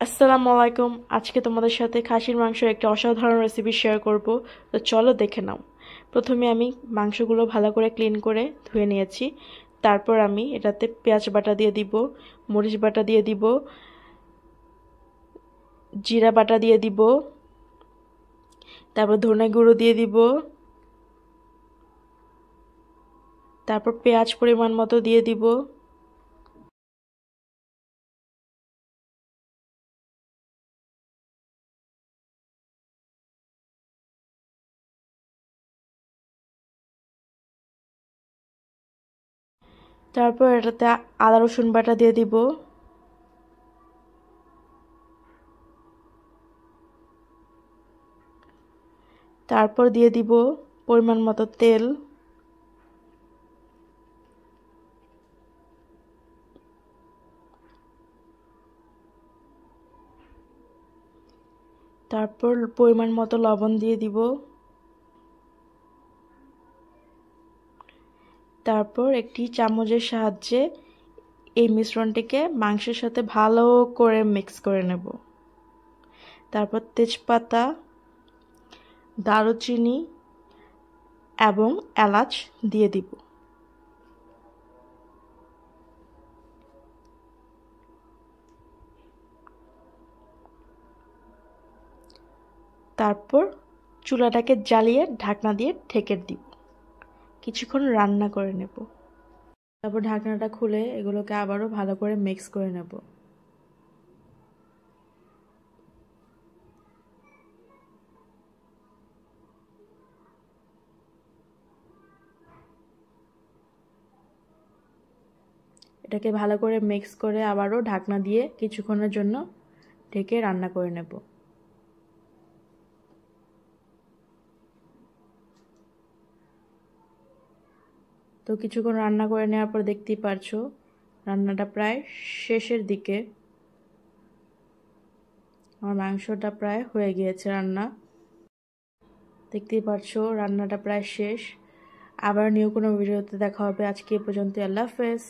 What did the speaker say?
আসসালামু আলাইকুম। আজকে তোমাদের সাথে খাসির মাংসের একটা অসাধারণ রেসিপি শেয়ার করব। তো চলো দেখে নাও। প্রথমে আমি মাংসগুলো ভালো করে ক্লিন করে ধুয়ে নিয়েছি। তারপর আমি এটাতে পেঁয়াজ বাটা দিয়ে দিব, মরিচ বাটা দিয়ে দিব, জিরা বাটা দিয়ে দিব, তারপর ধনে গুঁড়ো দিয়ে দিব, তারপর পেঁয়াজ পরিমাণ মতো দিয়ে দিব, তারপর এটাতে আদা রসুন বাটা দিয়ে দিব, তারপর দিয়ে দিব পরিমাণ মতো তেল, তারপর পরিমাণ মতো লবণ দিয়ে দিব, তারপর একটি চামচের সাহায্যে এই মিশ্রণটিকে মাংসের সাথে ভালো করে মিক্স করে নেব। তারপর তেজপাতা, দারুচিনি এবং এলাচ দিয়ে দিব। তারপর চুলাটাকে জ্বালিয়ে ঢাকনা দিয়ে ঢেকে দিব। কিছুক্ষণ রান্না করে নেব। তারপর ঢাকনাটা খুলে এগুলোকে আবারও ভালো করে মিক্স করে নেব। এটাকে ভালো করে মিক্স করে আবারও ঢাকনা দিয়ে কিছুক্ষণের জন্য ঢেকে রান্না করে নেব। তো কিছুক্ষণ রান্না করে নেওয়ার পর দেখতেই পারছো রান্নাটা প্রায় শেষের দিকে। আমার মাংসটা প্রায় হয়ে গিয়েছে রান্না। দেখতেই পারছো রান্নাটা প্রায় শেষ। আবার নিউ কোনো ভিডিওতে দেখা হবে। আজকে এ পর্যন্ত। আল্লাহ হাফেজ।